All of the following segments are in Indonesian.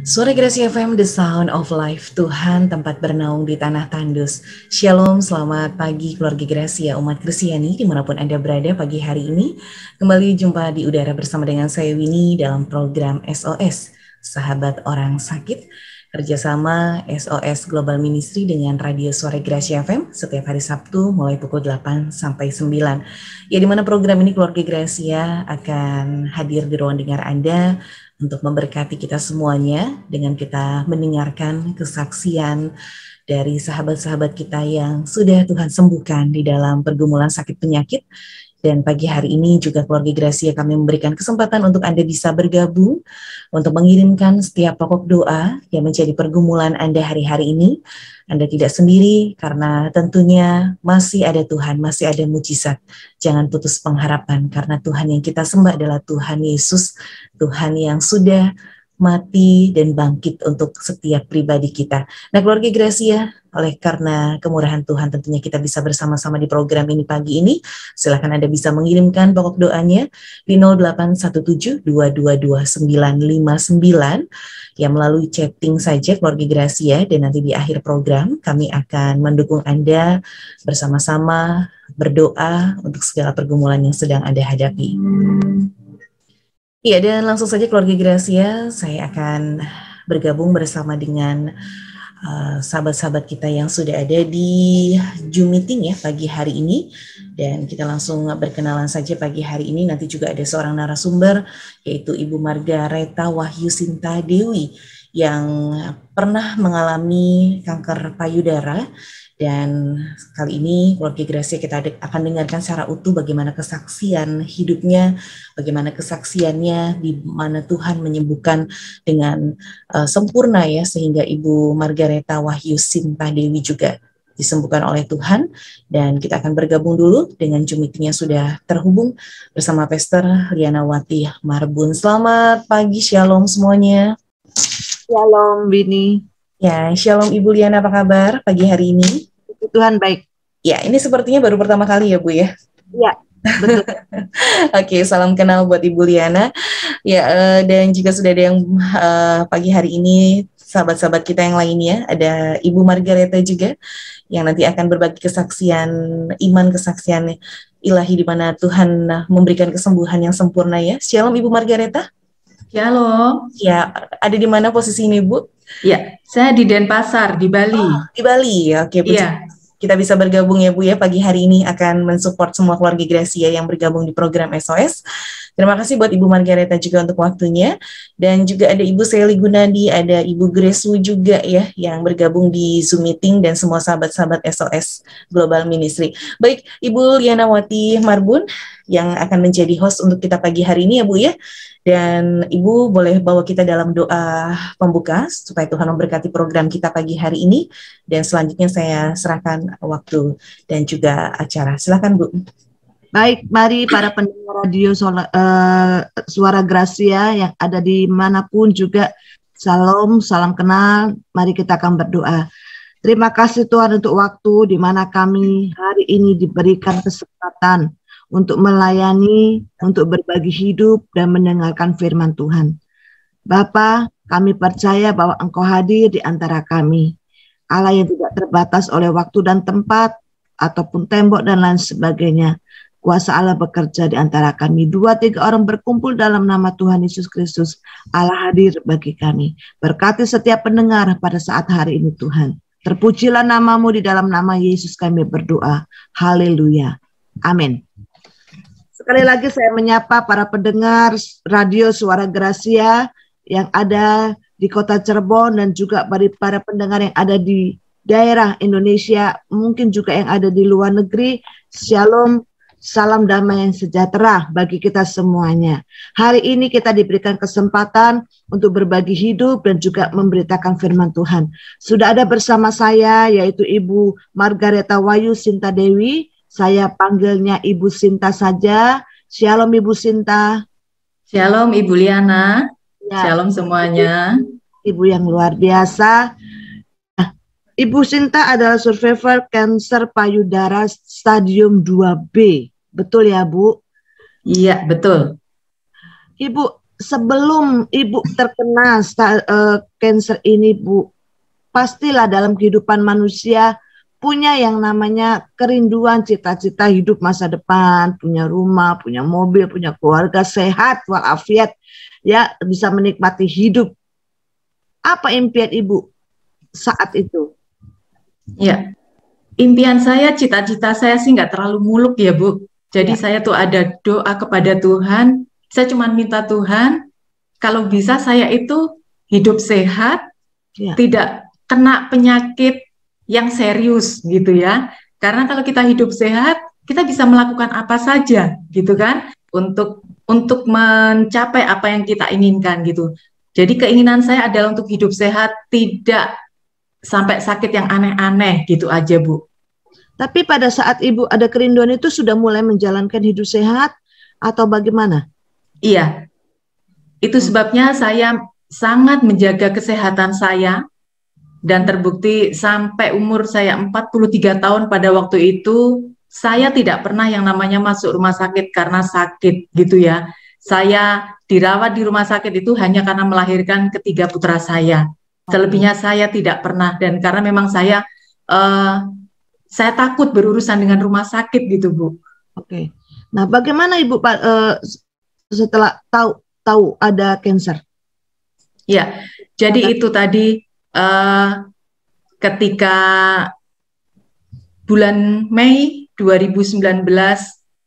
Suara Grasi FM, The Sound of Life, Tuhan tempat bernaung di tanah tandus. Shalom, selamat pagi keluarga Gracia, umat Kristiani dimanapun Anda berada pagi hari ini. Kembali jumpa di udara bersama dengan saya Winnie dalam program SOS, Sahabat Orang Sakit. Kerjasama SOS Global Ministry dengan Radio Suara Gracia FM setiap hari Sabtu mulai pukul 8 sampai 9. Ya, di mana program ini keluarga Gracia akan hadir di ruang dengar Anda untuk memberkati kita semuanya dengan kita mendengarkan kesaksian dari sahabat-sahabat kita yang sudah Tuhan sembuhkan di dalam pergumulan sakit penyakit. Dan pagi hari ini juga keluarga Gracia kami memberikan kesempatan untuk Anda bisa bergabung untuk mengirimkan setiap pokok doa yang menjadi pergumulan Anda hari-hari ini. Anda tidak sendiri karena tentunya masih ada Tuhan, masih ada mujizat. Jangan putus pengharapan karena Tuhan yang kita sembah adalah Tuhan Yesus, Tuhan yang sudah mati dan bangkit untuk setiap pribadi kita. Nah, keluarga Gracia, oleh karena kemurahan Tuhan tentunya kita bisa bersama-sama di program ini pagi ini. Silakan Anda bisa mengirimkan pokok doanya di 0817222959 yang melalui chatting saja keluarga Gracia, dan nanti di akhir program kami akan mendukung Anda bersama-sama berdoa untuk segala pergumulan yang sedang Anda hadapi. Iya, dan langsung saja keluarga Gracia, saya akan bergabung bersama dengan sahabat-sahabat kita yang sudah ada di Zoom meeting ya pagi hari ini. Dan kita langsung berkenalan saja pagi hari ini. Nanti juga ada seorang narasumber, yaitu Ibu Margareta Wahyu Sinta Dewi yang pernah mengalami kanker payudara. Dan kali ini keluarga Gracia kita akan dengarkan secara utuh bagaimana kesaksian hidupnya, bagaimana kesaksiannya di mana Tuhan menyembuhkan dengan sempurna ya, sehingga Ibu Margareta Wahyu Sinta Dewi juga disembuhkan oleh Tuhan. Dan kita akan bergabung dulu dengan Zoom meeting yang sudah terhubung bersama Pastor Liana Wati Marbun. Selamat pagi, shalom semuanya. Shalom Winnie. Ya, shalom Ibu Liana, apa kabar pagi hari ini? Tuhan baik. Ya, ini sepertinya baru pertama kali ya Bu ya? Ya, betul. Oke, salam kenal buat Ibu Liana. Ya, dan juga sudah ada yang pagi hari ini sahabat-sahabat kita yang lainnya, ada Ibu Margareta juga yang nanti akan berbagi kesaksian iman, kesaksian ilahi di mana Tuhan memberikan kesembuhan yang sempurna ya. Shalom Ibu Margareta. Shalom. Ya, ada di mana posisi ini Bu? Ya, saya di Denpasar, di Bali. Oh, di Bali, oke Bu. Iya. Kita bisa bergabung ya Bu ya, pagi hari ini akan mensupport semua keluarga Gracia yang bergabung di program SOS. Terima kasih buat Ibu Margareta juga untuk waktunya. Dan juga ada Ibu Seli Gunadi, ada Ibu Gresu juga ya, yang bergabung di Zoom meeting, dan semua sahabat-sahabat SOS Global Ministry. Baik, Ibu Liana Wati Marbun yang akan menjadi host untuk kita pagi hari ini ya Bu ya. Dan Ibu boleh bawa kita dalam doa pembuka supaya Tuhan memberkati program kita pagi hari ini. Dan selanjutnya saya serahkan waktu dan juga acara. Silakan Bu. Baik, mari para pendengar radio Suara Gracia yang ada di manapun juga, salam kenal. Mari kita akan berdoa. Terima kasih Tuhan untuk waktu di mana kami hari ini diberikan kesempatan untuk melayani, untuk berbagi hidup dan mendengarkan firman Tuhan. Bapa, kami percaya bahwa Engkau hadir di antara kami. Allah yang tidak terbatas oleh waktu dan tempat, ataupun tembok dan lain sebagainya. Kuasa Allah bekerja di antara kami. 2-3 orang berkumpul dalam nama Tuhan Yesus Kristus. Allah hadir bagi kami. Berkati setiap pendengar pada saat hari ini Tuhan. Terpujilah namamu, di dalam nama Yesus kami berdoa. Haleluya. Amin. Sekali lagi saya menyapa para pendengar Radio Suara Gracia yang ada di kota Cirebon dan juga para pendengar yang ada di daerah Indonesia, mungkin juga yang ada di luar negeri. Shalom, salam damai yang sejahtera bagi kita semuanya. Hari ini kita diberikan kesempatan untuk berbagi hidup dan juga memberitakan firman Tuhan. Sudah ada bersama saya yaitu Ibu Margareta Wahyu Sinta Dewi. Saya panggilnya Ibu Sinta saja. Shalom Ibu Sinta. Shalom Ibu Liana. Ya, shalom semuanya. Ibu yang luar biasa. Ibu Sinta adalah survivor kanker payudara stadium 2B. Betul ya Bu? Iya, betul. Ibu, sebelum Ibu terkena kanker ini, Bu, pastilah dalam kehidupan manusia punya yang namanya kerinduan, cita-cita hidup masa depan, punya rumah, punya mobil, punya keluarga, sehat walafiat, ya, bisa menikmati hidup. Apa impian Ibu saat itu? Ya, impian saya, cita-cita saya sih nggak terlalu muluk ya, Bu. Jadi saya tuh ada doa kepada Tuhan. Saya cuma minta Tuhan, kalau bisa saya itu hidup sehat, tidak kena penyakit yang serius gitu ya. Karena kalau kita hidup sehat, kita bisa melakukan apa saja gitu kan, untuk mencapai apa yang kita inginkan gitu. Jadi keinginan saya adalah untuk hidup sehat, tidak sampai sakit yang aneh-aneh gitu aja, Bu. Tapi pada saat Ibu ada kerinduan itu sudah mulai menjalankan hidup sehat atau bagaimana? Iya, itu sebabnya saya sangat menjaga kesehatan saya, dan terbukti sampai umur saya 43 tahun pada waktu itu, saya tidak pernah yang namanya masuk rumah sakit karena sakit gitu ya. Saya dirawat di rumah sakit itu hanya karena melahirkan ketiga putra saya. Selebihnya saya tidak pernah, dan karena memang saya takut berurusan dengan rumah sakit gitu, Bu. Oke. Nah, bagaimana Ibu setelah tahu ada kanker? Ya, jadi itu tadi ketika bulan Mei 2019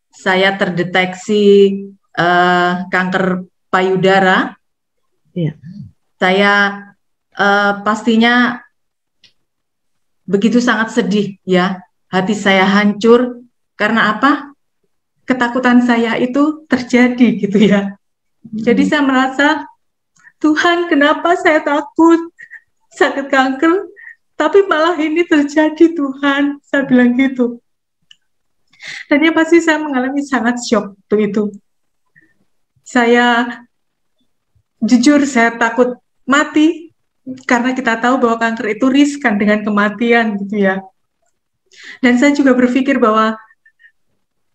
saya terdeteksi kanker payudara. Ya. Saya pastinya begitu sangat sedih ya, hati saya hancur. Karena apa? Ketakutan saya itu terjadi gitu ya. Jadi saya merasa, Tuhan, kenapa saya takut sakit kanker, tapi malah ini terjadi, Tuhan. Saya bilang gitu. Dan ya pasti saya mengalami sangat shock begitu. Saya jujur, saya takut mati, karena kita tahu bahwa kanker itu riskan dengan kematian gitu ya. Dan saya juga berpikir bahwa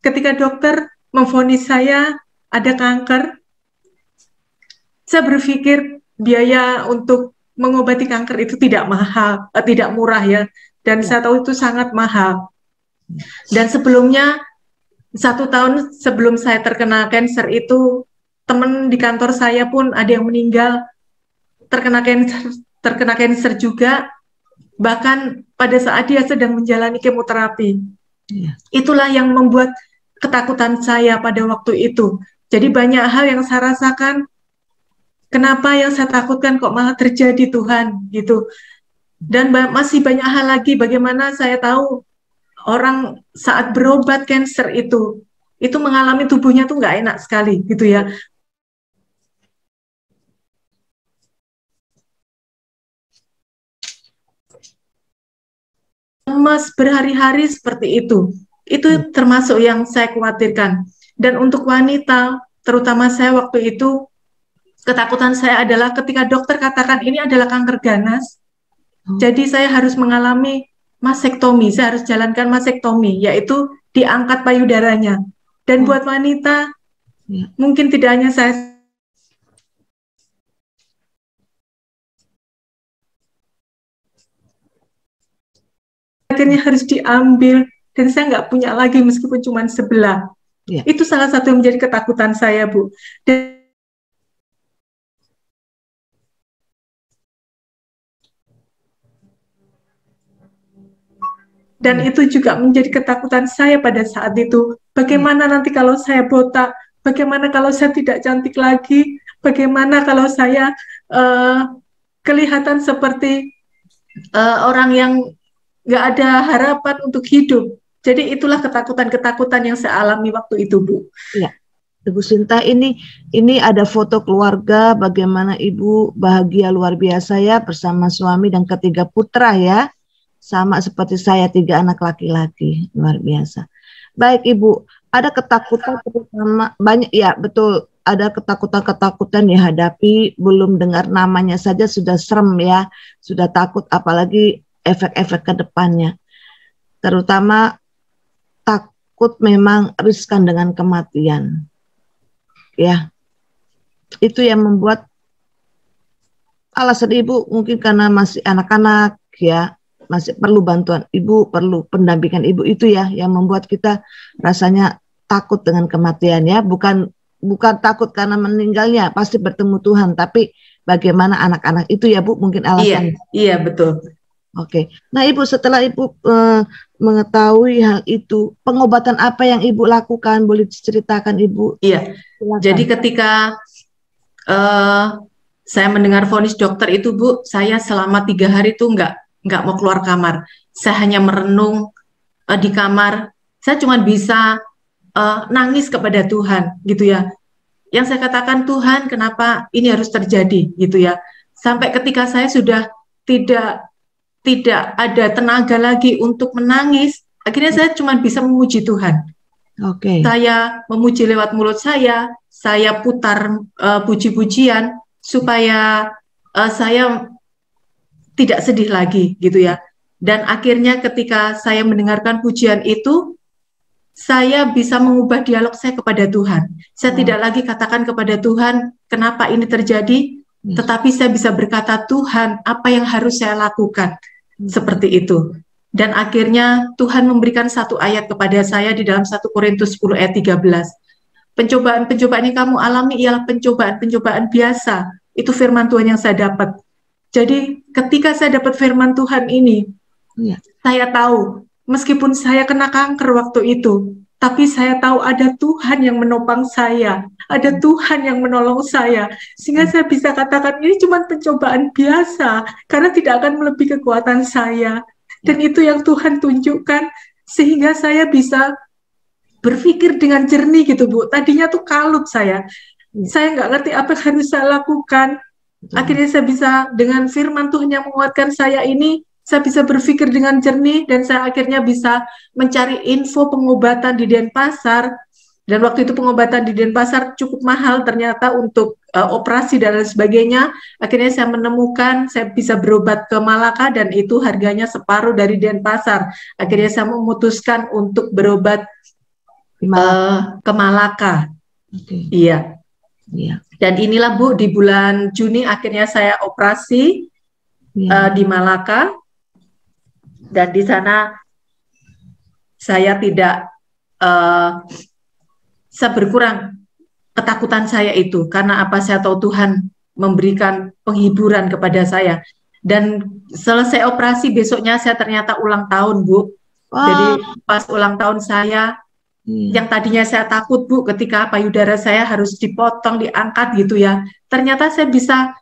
ketika dokter memvonis saya ada kanker, saya berpikir biaya untuk mengobati kanker itu tidak mahal, tidak murah ya. Dan saya tahu itu sangat mahal. Dan sebelumnya, 1 tahun sebelum saya terkena kanker itu, teman di kantor saya pun ada yang meninggal terkena kanker juga, bahkan pada saat dia sedang menjalani kemoterapi. Itulah yang membuat ketakutan saya pada waktu itu. Jadi banyak hal yang saya rasakan, kenapa yang saya takutkan kok malah terjadi, Tuhan, gitu. Dan masih banyak hal lagi, bagaimana saya tahu orang saat berobat kanker itu mengalami tubuhnya tuh nggak enak sekali, gitu ya. Lemas berhari-hari seperti itu termasuk yang saya khawatirkan. Dan untuk wanita, terutama saya waktu itu, ketakutan saya adalah ketika dokter katakan ini adalah kanker ganas, jadi saya harus mengalami masektomi, saya harus jalankan masektomi, yaitu diangkat payudaranya. Dan buat wanita, mungkin tidak hanya saya, akhirnya harus diambil, dan saya nggak punya lagi meskipun cuma sebelah. Itu salah satu yang menjadi ketakutan saya, Bu. Dan itu juga menjadi ketakutan saya pada saat itu. Bagaimana nanti kalau saya botak? Bagaimana kalau saya tidak cantik lagi? Bagaimana kalau saya kelihatan seperti orang yang nggak ada harapan untuk hidup? Jadi itulah ketakutan-ketakutan yang saya alami waktu itu, Bu. Ya, Ibu Sinta, ini ada foto keluarga, bagaimana Ibu bahagia luar biasa ya bersama suami dan ketiga putra ya. Sama seperti saya, 3 anak laki-laki, luar biasa. Baik Ibu, ada ketakutan terutama banyak ya, betul, ada ketakutan-ketakutan dihadapi, belum dengar namanya saja sudah serem ya, sudah takut, apalagi efek-efek ke depannya. Terutama takut memang riskan dengan kematian. Ya. itu yang membuat alasan ibu mungkin karena masih anak-anak ya, masih perlu bantuan ibu, perlu pendampingan ibu, itu ya yang membuat kita rasanya takut dengan kematian ya, bukan takut karena meninggalnya, pasti bertemu Tuhan, tapi bagaimana anak-anak itu ya Bu, mungkin alasannya. Iya betul. Oke. Nah Ibu, setelah Ibu mengetahui hal itu, pengobatan apa yang Ibu lakukan? Boleh diceritakan Ibu? Iya. Silakan. Jadi ketika saya mendengar vonis dokter itu Bu, saya selama 3 hari itu nggak mau keluar kamar. Saya hanya merenung di kamar. Saya cuma bisa nangis kepada Tuhan gitu ya. Yang saya katakan, Tuhan kenapa ini harus terjadi gitu ya. Sampai ketika saya sudah tidak ada tenaga lagi untuk menangis, akhirnya saya cuma bisa memuji Tuhan. Oke. Saya memuji lewat mulut saya putar puji-pujian supaya saya tidak sedih lagi gitu ya. Dan akhirnya ketika saya mendengarkan pujian itu, saya bisa mengubah dialog saya kepada Tuhan. Saya tidak lagi katakan kepada Tuhan, kenapa ini terjadi, tetapi saya bisa berkata, Tuhan, apa yang harus saya lakukan? Seperti itu. Dan akhirnya Tuhan memberikan satu ayat kepada saya di dalam 1 Korintus 10 ayat 13. Pencobaan-pencobaan yang kamu alami ialah pencobaan-pencobaan biasa. Itu firman Tuhan yang saya dapat. Jadi ketika saya dapat firman Tuhan ini, saya tahu, meskipun saya kena kanker waktu itu, tapi saya tahu ada Tuhan yang menopang saya, ada Tuhan yang menolong saya, sehingga saya bisa katakan ini cuma pencobaan biasa, karena tidak akan melebihi kekuatan saya. Dan itu yang Tuhan tunjukkan, sehingga saya bisa berpikir dengan jernih gitu Bu. Tadinya tuh kalut saya nggak ngerti apa yang harus saya lakukan. Akhirnya saya bisa dengan firman Tuhan yang menguatkan saya ini, saya bisa berpikir dengan jernih, dan saya akhirnya bisa mencari info pengobatan di Denpasar. Dan waktu itu pengobatan di Denpasar cukup mahal ternyata untuk operasi dan lain sebagainya. Akhirnya saya menemukan saya bisa berobat ke Malaka, dan itu harganya separuh dari Denpasar. Akhirnya saya memutuskan untuk berobat ke Malaka. Iya. Dan inilah Bu, di bulan Juni akhirnya saya operasi di Malaka. Dan di sana saya tidak saya berkurang ketakutan saya itu, karena apa, saya tahu Tuhan memberikan penghiburan kepada saya. Dan selesai operasi besoknya saya ternyata ulang tahun Bu. Jadi pas ulang tahun saya, yang tadinya saya takut Bu ketika payudara saya harus dipotong, diangkat gitu ya, ternyata saya bisa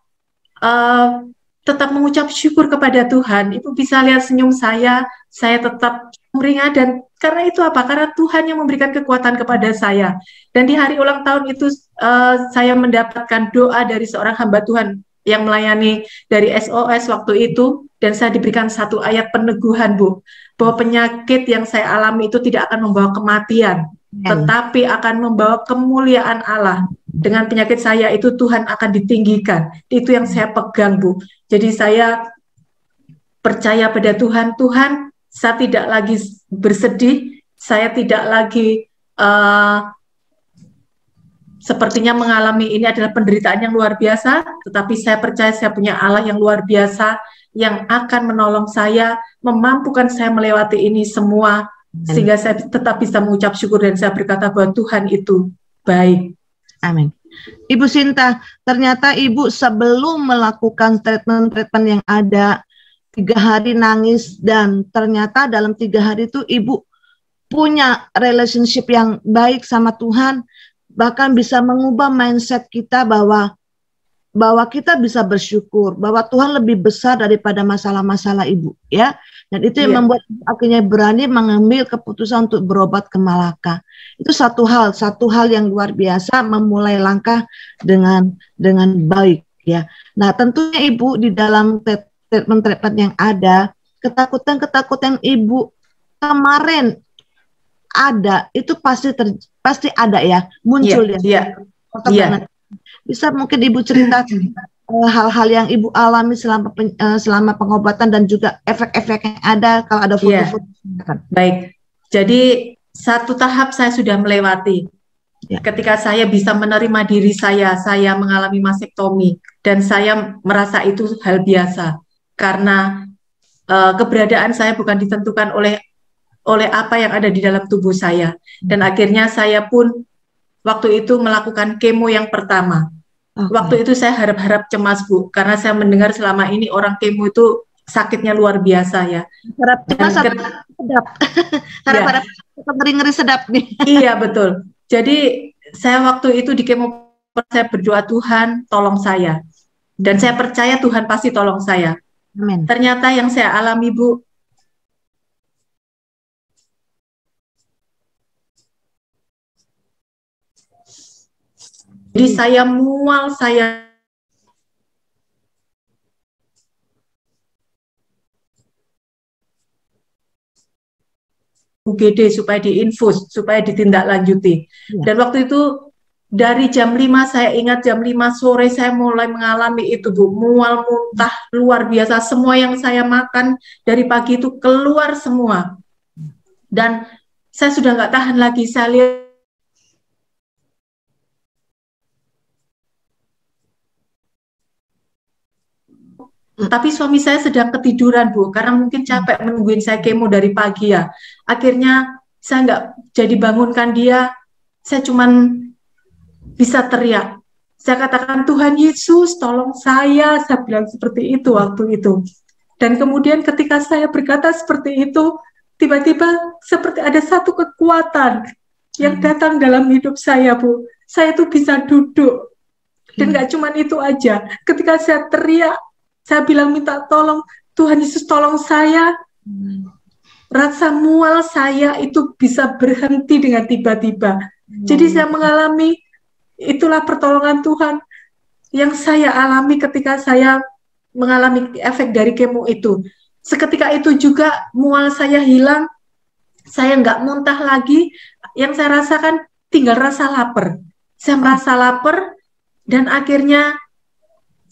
tetap mengucap syukur kepada Tuhan. Ibu bisa lihat senyum saya tetap meringah, dan karena itu apa? Karena Tuhan yang memberikan kekuatan kepada saya. Dan di hari ulang tahun itu saya mendapatkan doa dari seorang hamba Tuhan yang melayani dari SOS waktu itu, dan saya diberikan satu ayat peneguhan Bu, bahwa penyakit yang saya alami itu tidak akan membawa kematian, tetapi akan membawa kemuliaan Allah. Dengan penyakit saya itu Tuhan akan ditinggikan. Itu yang saya pegang Bu. Jadi saya percaya pada Tuhan. Tuhan, saya tidak lagi bersedih, saya tidak lagi sepertinya mengalami ini adalah penderitaan yang luar biasa, tetapi saya percaya saya punya Allah yang luar biasa, yang akan menolong saya, memampukan saya melewati ini semua, sehingga saya tetap bisa mengucap syukur, dan saya berkata bahwa Tuhan itu baik. Amin. Ibu Sinta, ternyata Ibu sebelum melakukan treatment yang ada 3 hari nangis, dan ternyata dalam 3 hari itu Ibu punya relationship yang baik sama Tuhan, bahkan bisa mengubah mindset kita bahwa kita bisa bersyukur, bahwa Tuhan lebih besar daripada masalah-masalah Ibu, ya. Dan itu yang membuat akhirnya berani mengambil keputusan untuk berobat ke Malaka. Itu satu hal yang luar biasa, memulai langkah dengan baik, ya. Nah, tentunya Ibu di dalam treatment yang ada, ketakutan Ibu kemarin ada, itu pasti ada ya, muncul ya. Bisa mungkin Ibu cerita hal-hal yang Ibu alami selama pengobatan, dan juga efek-efek yang ada kalau ada foto-foto. Baik, jadi satu tahap saya sudah melewati. Ya. Ketika saya bisa menerima diri saya mengalami masektomi dan saya merasa itu hal biasa karena keberadaan saya bukan ditentukan oleh apa yang ada di dalam tubuh saya. Dan akhirnya saya pun waktu itu melakukan kemo yang pertama. Waktu itu saya harap-harap cemas, Bu, karena saya mendengar selama ini orang kemo itu sakitnya luar biasa ya. Harap cemas sedap. Harap-harap ngeri-ngeri sedap nih. Iya, betul. Jadi saya waktu itu di kemo saya berdoa, Tuhan tolong saya. Dan saya percaya Tuhan pasti tolong saya. Amin. Ternyata yang saya alami, Bu, jadi saya mual, saya UGD supaya diinfus, supaya ditindaklanjuti. Dan waktu itu dari jam 5, saya ingat jam 5 sore saya mulai mengalami itu, Bu, mual, muntah luar biasa. Semua yang saya makan dari pagi itu keluar semua. Dan saya sudah nggak tahan lagi, saya lihat tapi suami saya sedang ketiduran, Bu, karena mungkin capek menungguin saya kemo dari pagi ya. Akhirnya saya nggak jadi bangunkan dia, saya cuman bisa teriak. Saya katakan, Tuhan Yesus, tolong saya bilang seperti itu waktu itu. Dan kemudian ketika saya berkata seperti itu, tiba-tiba seperti ada satu kekuatan yang datang dalam hidup saya, Bu. Saya tuh bisa duduk. Dan nggak cuman itu aja. Ketika saya teriak, saya bilang minta tolong, Tuhan Yesus tolong saya. Rasa mual saya itu bisa berhenti dengan tiba-tiba. Jadi saya mengalami, itulah pertolongan Tuhan yang saya alami ketika saya mengalami efek dari kemo itu. Seketika itu juga mual saya hilang, saya nggak muntah lagi, yang saya rasakan tinggal rasa lapar. Saya merasa lapar dan akhirnya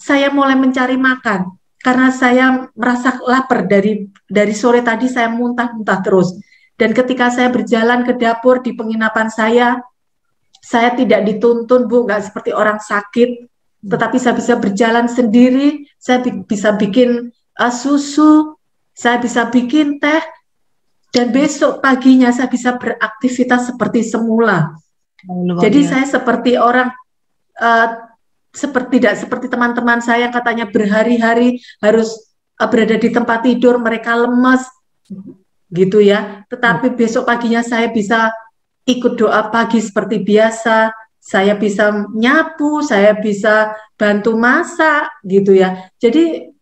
saya mulai mencari makan karena saya merasa lapar dari sore tadi saya muntah-muntah terus. Dan ketika saya berjalan ke dapur di penginapan saya tidak dituntun, Bu, nggak seperti orang sakit, tetapi saya bisa berjalan sendiri, saya bisa bikin susu, saya bisa bikin teh, dan besok paginya saya bisa beraktivitas seperti semula. Jadi saya seperti orang tidak seperti teman-teman saya yang katanya berhari-hari harus berada di tempat tidur, mereka lemas gitu ya. Tetapi besok paginya saya bisa ikut doa pagi seperti biasa, saya bisa nyapu, saya bisa bantu masak gitu ya. Jadi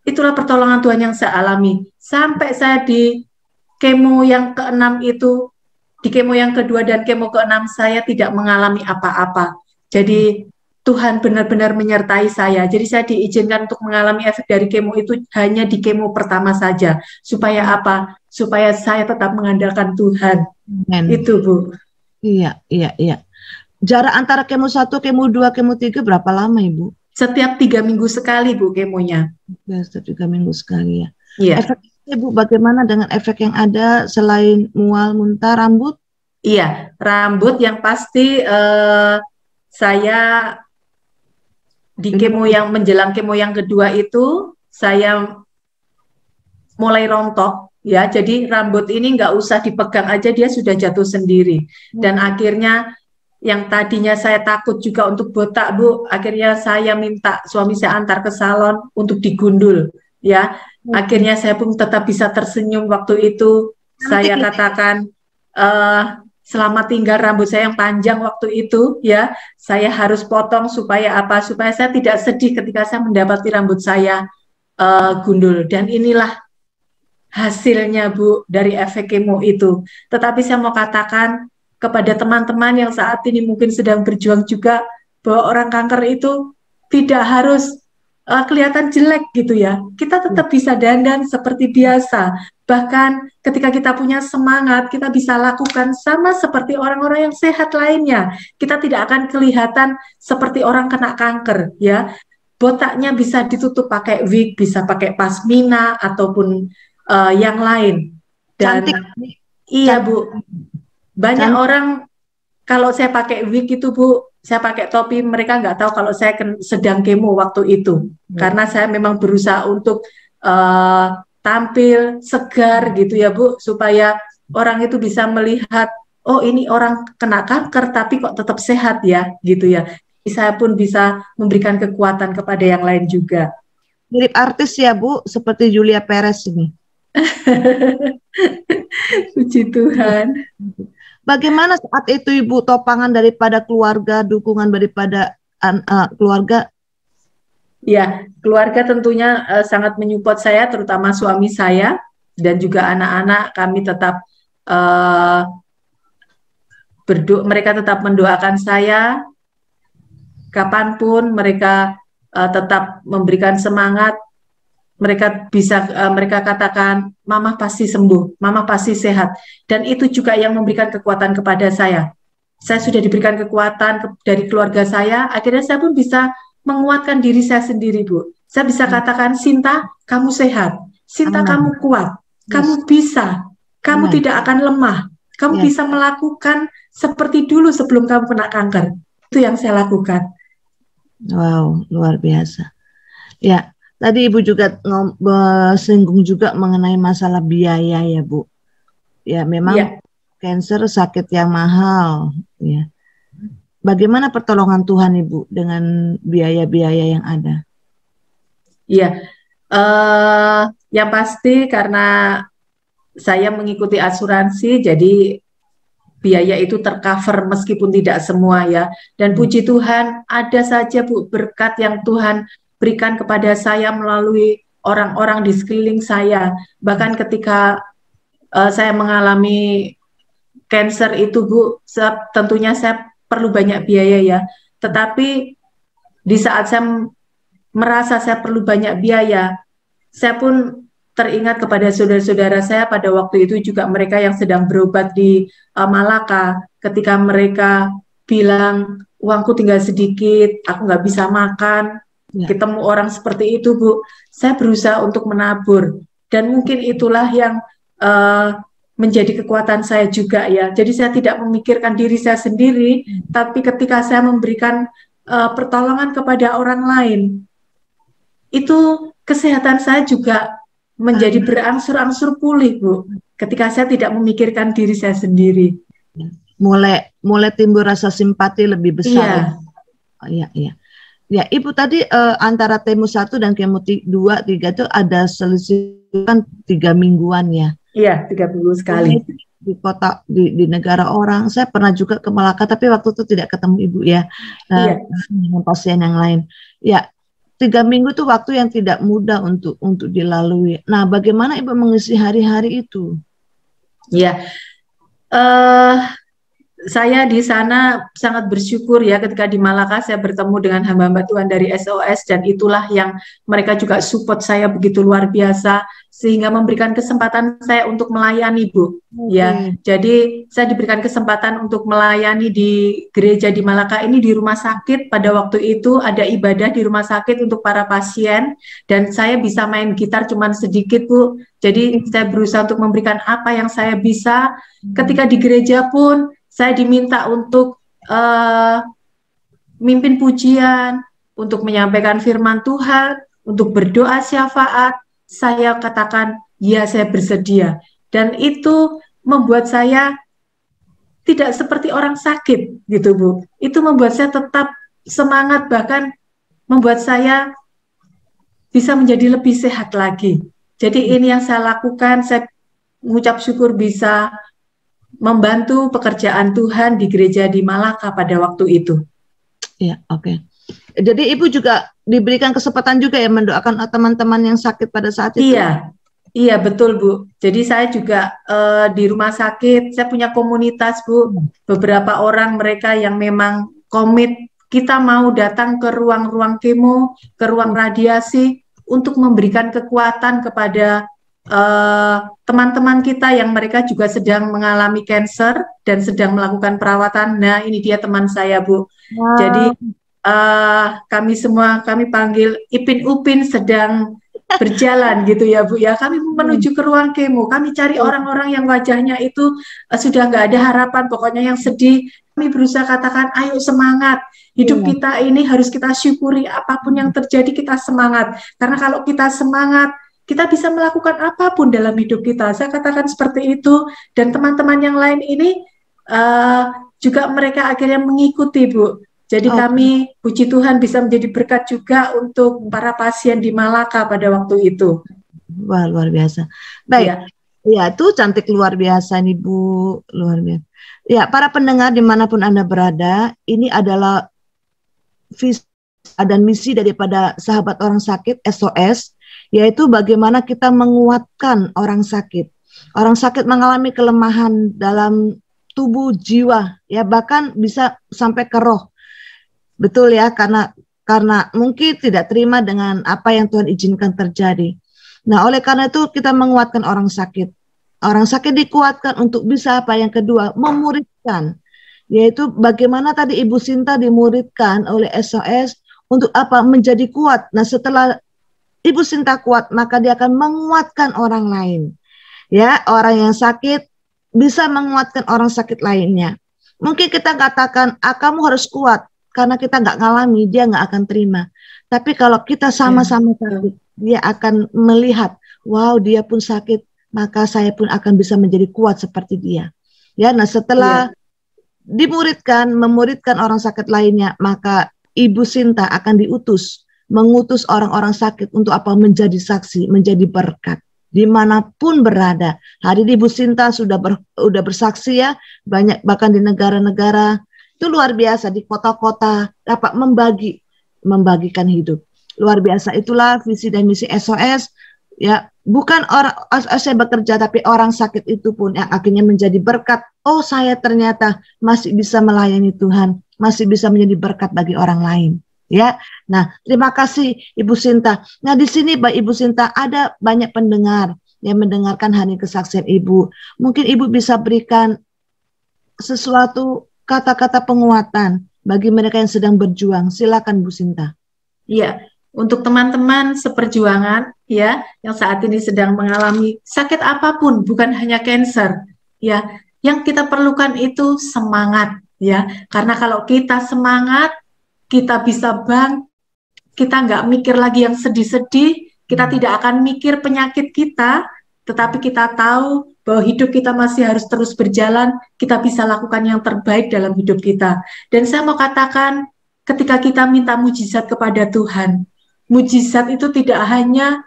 itulah pertolongan Tuhan yang saya alami. Sampai saya di kemo yang ke-6 itu, di kemo yang kedua dan kemo ke-6 saya tidak mengalami apa-apa. Jadi Tuhan benar-benar menyertai saya. Jadi saya diizinkan untuk mengalami efek dari kemo itu hanya di kemo pertama saja. Supaya apa? Supaya saya tetap mengandalkan Tuhan. Itu, Bu. Iya. Jarak antara kemo 1, kemo 2, kemo 3 berapa lama, Ibu? Setiap 3 minggu sekali, Bu, kemonya. Ya, setiap 3 minggu sekali ya. Iya. Efeknya, Bu, bagaimana dengan efek yang ada selain mual, muntah, rambut? Iya, rambut yang pasti saya di kemo yang menjelang kemo yang kedua itu saya mulai rontok ya, jadi rambut ini nggak usah dipegang aja dia sudah jatuh sendiri. Dan akhirnya yang tadinya saya takut juga untuk botak, Bu, akhirnya saya minta suami saya antar ke salon untuk digundul ya. Akhirnya saya pun tetap bisa tersenyum waktu itu. Saya katakan selamat tinggal rambut saya yang panjang waktu itu ya, saya harus potong supaya apa? Supaya saya tidak sedih ketika saya mendapati rambut saya gundul. Dan inilah hasilnya, Bu, dari efek kemo itu. Tetapi saya mau katakan kepada teman-teman yang saat ini mungkin sedang berjuang juga, bahwa orang kanker itu tidak harus kelihatan jelek gitu ya. Kita tetap bisa dandan seperti biasa. Bahkan ketika kita punya semangat, kita bisa lakukan sama seperti orang-orang yang sehat lainnya. Kita tidak akan kelihatan seperti orang kena kanker ya. Botaknya bisa ditutup pakai wig, bisa pakai pasmina ataupun yang lain. Dan cantik. Iya, Bu. Banyak orang kalau saya pakai wig itu Bu, saya pakai topi, mereka nggak tahu kalau saya sedang kemo waktu itu. Karena saya memang berusaha untuk tampil segar gitu ya Bu, supaya orang itu bisa melihat, oh ini orang kena kanker tapi kok tetap sehat ya, gitu ya. Saya pun bisa memberikan kekuatan kepada yang lain juga. Mirip artis ya Bu, seperti Julia Perez ini. Puji Tuhan. Bagaimana saat itu Ibu, topangan daripada keluarga, dukungan daripada keluarga? Ya, keluarga tentunya sangat menyupport saya, terutama suami saya dan juga anak-anak. Kami tetap mereka tetap mendoakan saya. Kapanpun mereka tetap memberikan semangat. Mereka katakan, Mama pasti sembuh, Mama pasti sehat. Dan itu juga yang memberikan kekuatan kepada saya. Saya sudah diberikan kekuatan dari keluarga saya, akhirnya saya pun bisa menguatkan diri saya sendiri, Bu. Saya bisa katakan, Sinta, kamu sehat. Sinta, kamu kuat. Kamu bisa. Kamu tidak akan lemah. Kamu bisa melakukan seperti dulu sebelum kamu kena kanker. Itu yang saya lakukan. Wow, luar biasa. Ya, tadi Ibu juga singgung juga mengenai masalah biaya ya Bu. Ya memang cancer sakit yang mahal ya. Bagaimana pertolongan Tuhan Ibu dengan biaya-biaya yang ada? Iya, yang pasti karena saya mengikuti asuransi, jadi biaya itu tercover meskipun tidak semua ya. Dan puji Tuhan, ada saja Bu berkat yang Tuhan berikan kepada saya melalui orang-orang di sekeliling saya. Bahkan ketika saya mengalami cancer itu Bu, tentunya saya perlu banyak biaya ya. Tetapi di saat saya merasa saya perlu banyak biaya, saya pun teringat kepada saudara-saudara saya pada waktu itu juga, mereka yang sedang berobat di Malaka, ketika mereka bilang, uangku tinggal sedikit, aku nggak bisa makan, ketemu orang seperti itu Bu, saya berusaha untuk menabur, dan mungkin itulah yang menjadi kekuatan saya juga ya. Jadi saya tidak memikirkan diri saya sendiri, tapi ketika saya memberikan pertolongan kepada orang lain, itu kesehatan saya juga menjadi berangsur-angsur pulih Bu, ketika saya tidak memikirkan diri saya sendiri. Mulai timbul rasa simpati lebih besar. Iya. Ya, Ibu tadi antara kemo 1 dan kemo 2, 3 itu ada selisih kan 3 mingguan ya. Iya, 3 minggu sekali. Di kota, di negara orang. Saya pernah juga ke Malaka, tapi waktu itu tidak ketemu Ibu ya. Dengan pasien yang lain. Ya, 3 minggu itu waktu yang tidak mudah untuk dilalui. Nah, bagaimana Ibu mengisi hari-hari itu? Ya, saya di sana sangat bersyukur ya, ketika di Malaka saya bertemu dengan hamba-hamba Tuhan dari SOS, dan itulah yang mereka juga support saya begitu luar biasa, sehingga memberikan kesempatan saya untuk melayani Bu. Ya, jadi saya diberikan kesempatan untuk melayani di gereja di Malaka ini, di rumah sakit. Pada waktu itu ada ibadah di rumah sakit untuk para pasien, dan saya bisa main gitar cuman sedikit Bu. Jadi saya berusaha untuk memberikan apa yang saya bisa. Ketika di gereja pun saya diminta untuk mimpin pujian, untuk menyampaikan firman Tuhan, untuk berdoa syafaat. Saya katakan, ya saya bersedia. Dan itu membuat saya tidak seperti orang sakit gitu Bu. Itu membuat saya tetap semangat, bahkan membuat saya bisa menjadi lebih sehat lagi. Jadi ini yang saya lakukan, saya mengucap syukur bisa membantu pekerjaan Tuhan di gereja di Malaka pada waktu itu. Ya, oke. Jadi Ibu juga diberikan kesempatan juga ya mendoakan teman-teman yang sakit pada saat itu? Iya betul Bu. Jadi saya juga di rumah sakit, saya punya komunitas Bu. Beberapa orang mereka yang memang komit, kita mau datang ke ruang-ruang kemo, ke ruang radiasi, untuk memberikan kekuatan kepada teman-teman kita yang mereka juga sedang mengalami cancer dan sedang melakukan perawatan. Nah, ini dia teman saya Bu. Jadi kami semua, kami panggil Ipin Upin sedang berjalan gitu ya Bu ya. Kami menuju ke ruang kemo, kami cari orang-orang yang wajahnya itu sudah nggak ada harapan, pokoknya yang sedih. kami berusaha katakan, ayo semangat. Hidup kita ini harus kita syukuri, apapun yang terjadi kita semangat. Karena kalau kita semangat, kita bisa melakukan apapun dalam hidup kita. Saya katakan seperti itu. Dan teman-teman yang lain ini juga mereka akhirnya mengikuti, Bu. Jadi kami, puji Tuhan, bisa menjadi berkat juga untuk para pasien di Malaka pada waktu itu. Wah, luar biasa. Baik. Ya, itu cantik luar biasa nih, Bu. Luar biasa. Ya, para pendengar dimanapun Anda berada, ini adalah visi dan misi daripada Sahabat Orang Sakit, SOS, yaitu bagaimana kita menguatkan orang sakit. Orang sakit mengalami kelemahan dalam tubuh, jiwa, ya bahkan bisa sampai ke roh. Betul ya, karena mungkin tidak terima dengan apa yang Tuhan izinkan terjadi. Nah, oleh karena itu kita menguatkan orang sakit. Orang sakit dikuatkan untuk bisa apa? Yang kedua, memuridkan. Yaitu bagaimana tadi Ibu Sinta dimuridkan oleh SOS untuk apa? Menjadi kuat. Nah, setelah Ibu Sinta kuat, maka dia akan menguatkan orang lain. Ya, orang yang sakit bisa menguatkan orang sakit lainnya. Mungkin kita katakan, kamu harus kuat. Karena kita nggak ngalami, dia nggak akan terima. Tapi kalau kita sama-sama sakit, dia akan melihat, wow, dia pun sakit, maka saya pun akan bisa menjadi kuat seperti dia. Ya, nah setelah memuridkan orang sakit lainnya, maka Ibu Sinta akan diutus, mengutus orang-orang sakit untuk apa? Menjadi saksi, menjadi berkat dimanapun berada. Hari ini Ibu Sinta sudah bersaksi ya, banyak bahkan di negara-negara. Itu luar biasa, di kota-kota dapat membagikan hidup. Luar biasa, itulah visi dan misi SOS. Ya, bukan orang saya bekerja, tapi orang sakit itu pun yang akhirnya menjadi berkat. Oh, saya ternyata masih bisa melayani Tuhan, masih bisa menjadi berkat bagi orang lain. Ya, nah terima kasih Ibu Sinta. Nah di sini Ibu Sinta ada banyak pendengar yang mendengarkan hari kesaksian Ibu. Mungkin Ibu bisa berikan sesuatu kata-kata penguatan bagi mereka yang sedang berjuang. Silakan Bu Sinta. Iya, untuk teman-teman seperjuangan ya yang saat ini sedang mengalami sakit apapun, bukan hanya kanker, ya, yang kita perlukan itu semangat, ya. Karena kalau kita semangat, kita bisa kita nggak mikir lagi yang sedih-sedih, kita tidak akan mikir penyakit kita, tetapi kita tahu bahwa hidup kita masih harus terus berjalan, kita bisa lakukan yang terbaik dalam hidup kita. Dan saya mau katakan, ketika kita minta mujizat kepada Tuhan, mujizat itu tidak hanya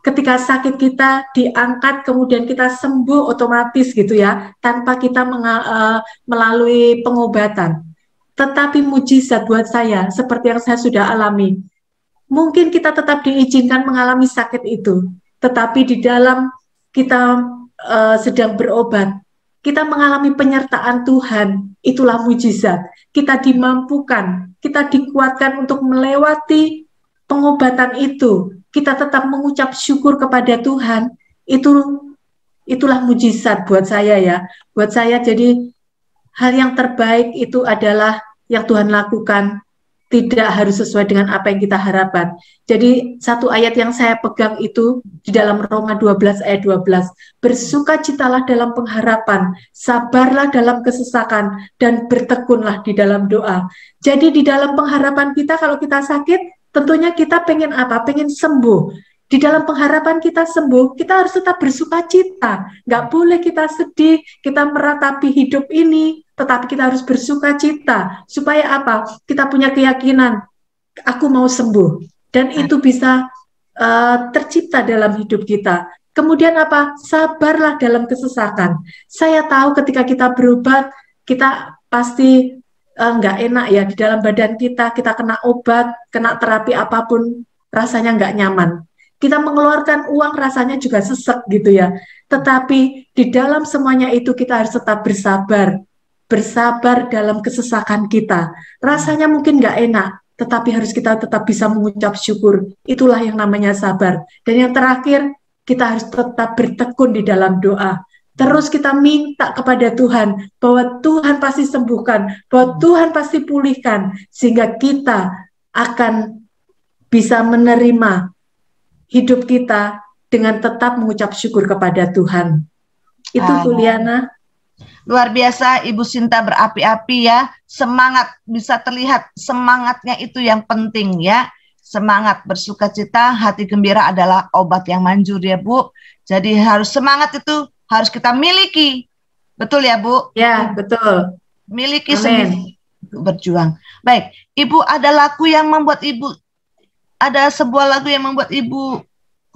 ketika sakit kita diangkat, kemudian kita sembuh otomatis gitu ya, tanpa kita melalui pengobatan. Tetapi mujizat buat saya, seperti yang saya sudah alami, mungkin kita tetap diizinkan mengalami sakit itu, tetapi di dalam kita sedang berobat, kita mengalami penyertaan Tuhan, itulah mujizat. Kita dimampukan, kita dikuatkan untuk melewati pengobatan itu. Kita tetap mengucap syukur kepada Tuhan, itulah mujizat buat saya ya. Buat saya jadi hal yang terbaik itu adalah yang Tuhan lakukan. Tidak harus sesuai dengan apa yang kita harapkan. Jadi satu ayat yang saya pegang itu di dalam Roma 12 ayat 12. Bersukacitalah dalam pengharapan, sabarlah dalam kesesakan, dan bertekunlah di dalam doa. Jadi di dalam pengharapan kita kalau kita sakit, tentunya kita pengen apa? Pengen sembuh. Di dalam pengharapan kita sembuh, kita harus tetap bersukacita. Nggak boleh kita sedih, kita meratapi hidup ini, tetapi kita harus bersukacita. Supaya apa? Kita punya keyakinan, aku mau sembuh. Dan itu bisa tercipta dalam hidup kita. Kemudian apa? Sabarlah dalam kesesakan. Saya tahu ketika kita berobat, kita pasti nggak enak ya di dalam badan kita kena obat, kena terapi apapun, rasanya nggak nyaman. Kita mengeluarkan uang rasanya juga sesek gitu ya. Tetapi di dalam semuanya itu kita harus tetap bersabar. Bersabar dalam kesesakan kita. Rasanya mungkin nggak enak, tetapi harus kita tetap bisa mengucap syukur. Itulah yang namanya sabar. Dan yang terakhir, kita harus tetap bertekun di dalam doa. Terus kita minta kepada Tuhan bahwa Tuhan pasti sembuhkan, bahwa Tuhan pasti pulihkan, sehingga kita akan bisa menerima hidup kita dengan tetap mengucap syukur kepada Tuhan. Itu Juliana. Luar biasa, Ibu Sinta berapi-api ya. Semangat, bisa terlihat semangatnya itu yang penting ya. Semangat, bersukacita, hati gembira adalah obat yang manjur ya Bu. Jadi harus semangat itu harus kita miliki. Betul ya Bu? Ya, betul. Miliki Amin. sendiri untuk berjuang. Baik, Ibu ada lagu yang membuat Ibu, ada sebuah lagu yang membuat Ibu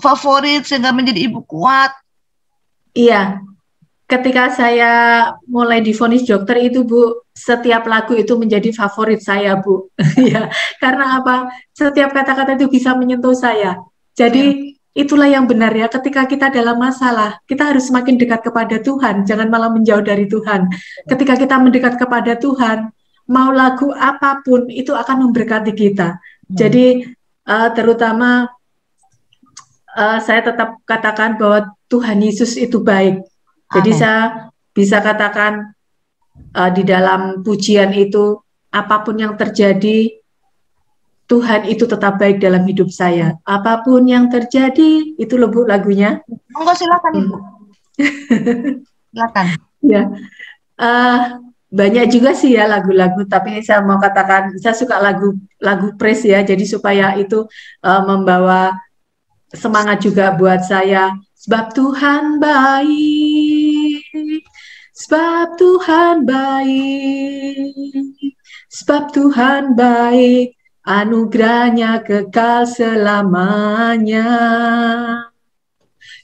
favorit sehingga menjadi Ibu kuat. Iya, ketika saya mulai divonis dokter itu Bu, setiap lagu itu menjadi favorit saya Bu. Ya, karena apa? Setiap kata-kata itu bisa menyentuh saya. Jadi itulah yang benar ya, ketika kita dalam masalah, kita harus semakin dekat kepada Tuhan, jangan malah menjauh dari Tuhan. Ketika kita mendekat kepada Tuhan, mau lagu apapun itu akan memberkati kita. Jadi terutama saya tetap katakan bahwa Tuhan Yesus itu baik. Jadi Amen. saya bisa katakan di dalam pujian itu, apapun yang terjadi, Tuhan itu tetap baik dalam hidup saya. Apapun yang terjadi, itu loh Bu lagunya. Monggo silakan Ibu. Silakan. Ya, banyak juga sih ya lagu-lagu, tapi saya mau katakan, saya suka lagu praise ya, jadi supaya itu membawa semangat juga buat saya. Sebab Tuhan baik, sebab Tuhan baik, sebab Tuhan baik, anugerahnya kekal selamanya.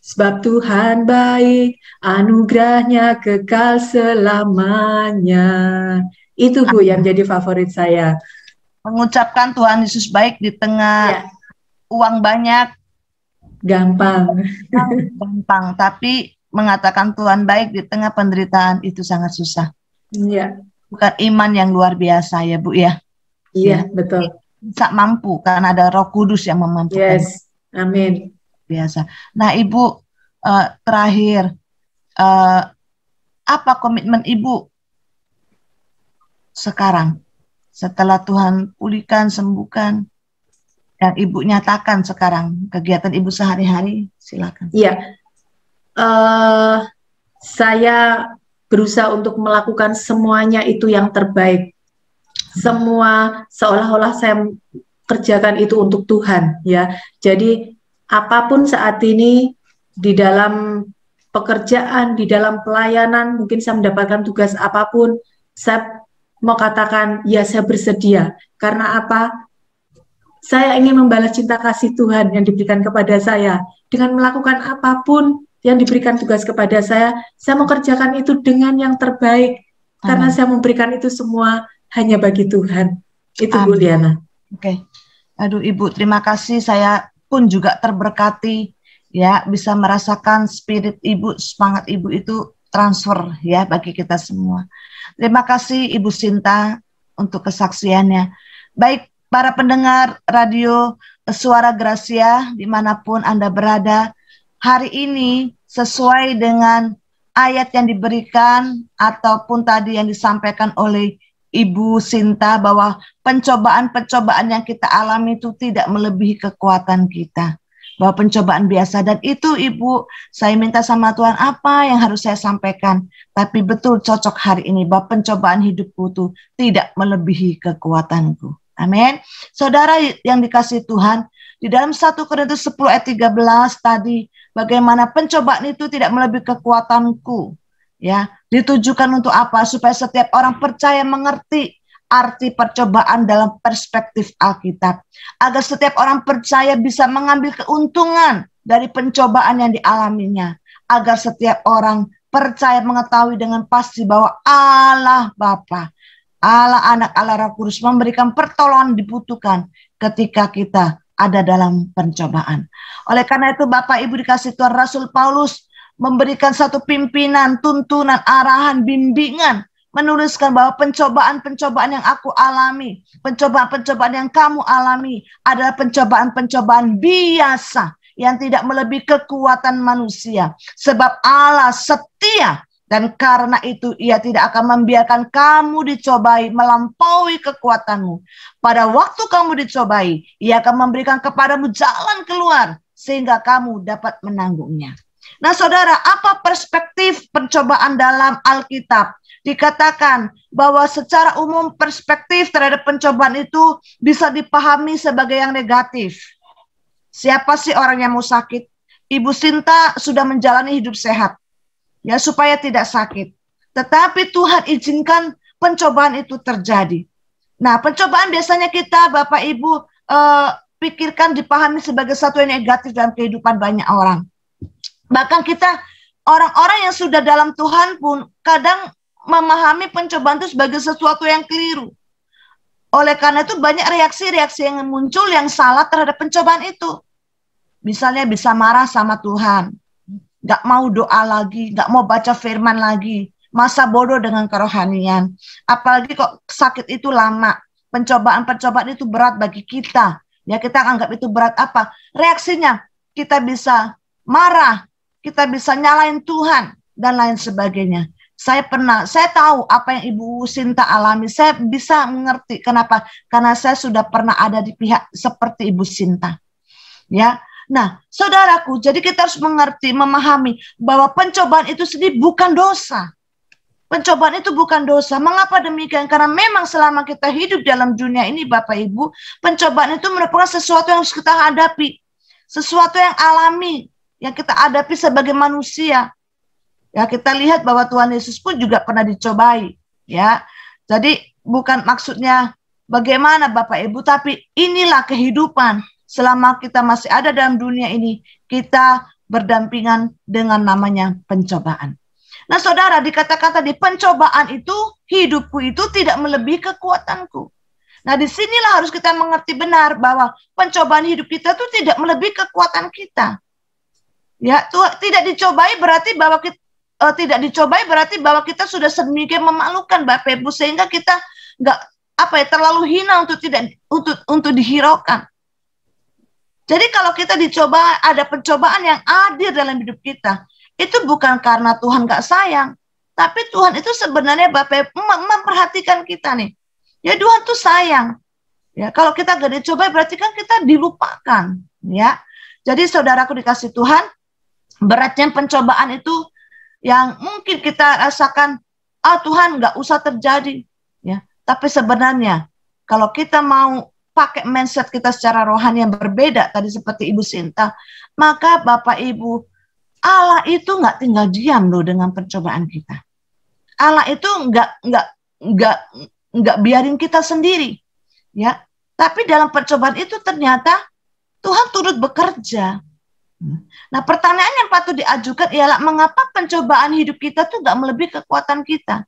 Sebab Tuhan baik, anugerahnya kekal selamanya. Itu Bu yang jadi favorit saya. Mengucapkan Tuhan Yesus baik di tengah uang banyak, gampang. Gampang, tapi mengatakan Tuhan baik di tengah penderitaan itu sangat susah. Iya. Bukan iman yang luar biasa ya Bu ya. Iya, betul. Tak mampu karena ada Roh Kudus yang memampukan. Yes, amin. Biasa. Nah Ibu, terakhir, apa komitmen Ibu sekarang setelah Tuhan pulihkan, sembuhkan, yang Ibu nyatakan sekarang, kegiatan Ibu sehari-hari, silakan. Iya, saya berusaha untuk melakukan semuanya itu yang terbaik. Semua seolah-olah saya kerjakan itu untuk Tuhan, ya. Jadi apapun saat ini di dalam pekerjaan, di dalam pelayanan, mungkin saya mendapatkan tugas apapun, saya mau katakan ya saya bersedia. Karena apa? Saya ingin membalas cinta kasih Tuhan yang diberikan kepada saya. Dengan melakukan apapun yang diberikan tugas kepada saya mau kerjakan itu dengan yang terbaik. Karena saya memberikan itu semua hanya bagi Tuhan. Itu Bu Liana. Oke. Aduh Ibu, terima kasih. Saya pun juga terberkati ya, bisa merasakan spirit Ibu, semangat Ibu itu transfer ya bagi kita semua. Terima kasih Ibu Sinta untuk kesaksiannya. Baik, para pendengar radio Suara Gracia dimanapun Anda berada, hari ini sesuai dengan ayat yang diberikan ataupun tadi yang disampaikan oleh Ibu Sinta bahwa pencobaan-pencobaan yang kita alami itu tidak melebihi kekuatan kita. Bahwa pencobaan biasa, dan itu Ibu, saya minta sama Tuhan apa yang harus saya sampaikan, tapi betul cocok hari ini bahwa pencobaan hidupku itu tidak melebihi kekuatanku. Amin. Saudara yang dikasihi Tuhan, di dalam 1 Korintus 10 ayat 13 tadi, bagaimana pencobaan itu tidak melebihi kekuatanku. Ya, ditujukan untuk apa? Supaya setiap orang percaya mengerti arti percobaan dalam perspektif Alkitab. Agar setiap orang percaya bisa mengambil keuntungan dari pencobaan yang dialaminya. Agar setiap orang percaya mengetahui dengan pasti bahwa Allah Bapa, Allah Anak, Allah Roh Kudus memberikan pertolongan dibutuhkan ketika kita ada dalam pencobaan. Oleh karena itu Bapak Ibu dikasih Tuhan, Rasul Paulus memberikan satu pimpinan, tuntunan, arahan, bimbingan, menuliskan bahwa pencobaan-pencobaan yang aku alami, pencobaan-pencobaan yang kamu alami adalah pencobaan-pencobaan biasa yang tidak melebihi kekuatan manusia. Sebab Allah setia, dan karena itu Ia tidak akan membiarkan kamu dicobai melampaui kekuatanmu. Pada waktu kamu dicobai, Ia akan memberikan kepadamu jalan keluar sehingga kamu dapat menanggungnya. Nah, saudara, apa perspektif pencobaan dalam Alkitab? Dikatakan bahwa secara umum perspektif terhadap pencobaan itu bisa dipahami sebagai yang negatif. Siapa sih orang yang mau sakit? Ibu Sinta sudah menjalani hidup sehat, ya, supaya tidak sakit. Tetapi Tuhan izinkan pencobaan itu terjadi. Nah, pencobaan biasanya kita, Bapak Ibu, pikirkan dipahami sebagai satu yang negatif dalam kehidupan banyak orang. Bahkan kita, orang-orang yang sudah dalam Tuhan pun kadang memahami pencobaan itu sebagai sesuatu yang keliru. Oleh karena itu banyak reaksi-reaksi yang muncul yang salah terhadap pencobaan itu. Misalnya bisa marah sama Tuhan, nggak mau doa lagi, nggak mau baca firman lagi, masa bodoh dengan kerohanian. Apalagi kok sakit itu lama, pencobaan-pencobaan itu berat bagi kita. Ya, kita anggap itu berat apa? Reaksinya kita bisa marah, kita bisa nyalain Tuhan dan lain sebagainya. Saya tahu apa yang Ibu Sinta alami. Saya bisa mengerti kenapa? Karena saya sudah pernah ada di pihak seperti Ibu Sinta. Ya. Nah, saudaraku, jadi kita harus mengerti, memahami bahwa pencobaan itu sendiri bukan dosa. Pencobaan itu bukan dosa. Mengapa demikian? Karena memang selama kita hidup dalam dunia ini, Bapak Ibu, pencobaan itu merupakan sesuatu yang harus kita hadapi. Sesuatu yang alami, yang kita hadapi sebagai manusia. Ya, kita lihat bahwa Tuhan Yesus pun juga pernah dicobai, ya. Jadi bukan maksudnya bagaimana Bapak Ibu, tapi inilah kehidupan. Selama kita masih ada dalam dunia ini, kita berdampingan dengan namanya pencobaan. Nah, saudara, dikatakan tadi pencobaan itu, hidupku itu tidak melebihi kekuatanku. Nah, disinilah harus kita mengerti benar bahwa pencobaan hidup kita itu tidak melebihi kekuatan kita. Ya, tidak dicobai berarti bahwa kita sudah sedemikian memalukan, Bapak Ibu, sehingga kita nggak terlalu hina untuk dihiraukan. Jadi kalau kita dicoba, ada pencobaan yang adil dalam hidup kita, itu bukan karena Tuhan nggak sayang, tapi Tuhan itu sebenarnya Bapak Ibu memperhatikan kita nih. Ya, Tuhan tuh sayang. Ya, kalau kita nggak dicoba berarti kan kita dilupakan. Ya, jadi saudaraku dikasih Tuhan, beratnya pencobaan itu yang mungkin kita rasakan, Tuhan nggak usah terjadi, ya. Tapi sebenarnya kalau kita mau pakai mindset kita secara rohani yang berbeda tadi seperti Ibu Sinta, maka Bapak Ibu, Allah itu nggak tinggal diam loh dengan pencobaan kita. Allah itu nggak biarin kita sendiri, ya. Tapi dalam percobaan itu ternyata Tuhan turut bekerja. Nah, pertanyaan yang patut diajukan ialah mengapa pencobaan hidup kita tuh nggak melebihi kekuatan kita?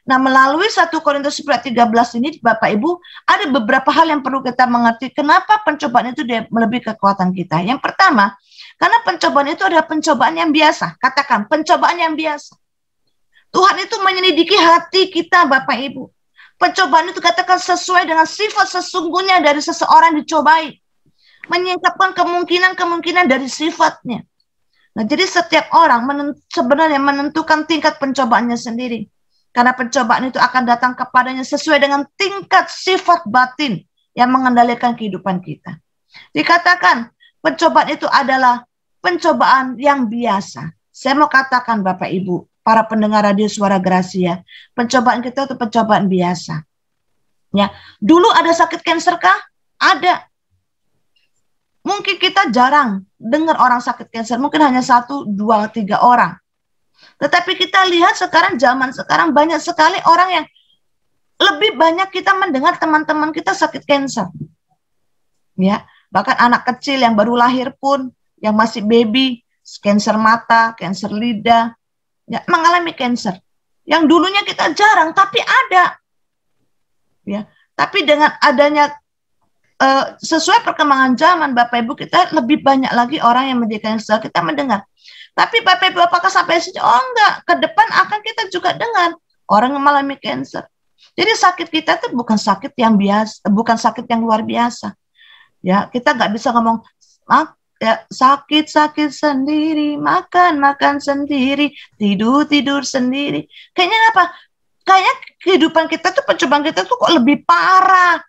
Nah, melalui 1 Korintus 13 ini, Bapak Ibu, ada beberapa hal yang perlu kita mengerti kenapa pencobaan itu melebihi kekuatan kita. Yang pertama, karena pencobaan itu adalah pencobaan yang biasa. Katakan, pencobaan yang biasa. Tuhan itu menyelidiki hati kita, Bapak Ibu. Pencobaan itu katakan sesuai dengan sifat sesungguhnya dari seseorang dicobai. Menyingkapkan kemungkinan-kemungkinan dari sifatnya. Nah, jadi setiap orang sebenarnya menentukan tingkat pencobaannya sendiri. Karena pencobaan itu akan datang kepadanya sesuai dengan tingkat sifat batin yang mengendalikan kehidupan kita. Dikatakan pencobaan itu adalah pencobaan yang biasa. Saya mau katakan Bapak Ibu, para pendengar radio Suara Gracia, pencobaan kita itu pencobaan biasa. Ya, dulu ada sakit kanker kah? Ada. Mungkin kita jarang dengar orang sakit kanker, mungkin hanya 1, 2, 3 orang. Tetapi kita lihat sekarang, zaman sekarang banyak sekali orang yang lebih banyak kita mendengar teman-teman kita sakit kanker. Ya, bahkan anak kecil yang baru lahir pun, yang masih baby, kanker mata, kanker lidah, ya, mengalami kanker. Yang dulunya kita jarang, tapi ada. Ya, tapi dengan adanya sesuai perkembangan zaman, Bapak Ibu, kita lebih banyak lagi orang yang menjadi kanker, kita mendengar. Tapi Bapak Ibu, apakah sampai sini? Oh enggak, ke depan akan kita juga dengar orang yang mengalami kanker. Jadi sakit kita itu bukan sakit yang biasa, bukan sakit yang luar biasa. Ya, kita nggak bisa ngomong ya, sakit sendiri, makan sendiri, tidur sendiri. Kayaknya apa? Kayaknya kehidupan kita tuh, pencobaan kita tuh kok lebih parah.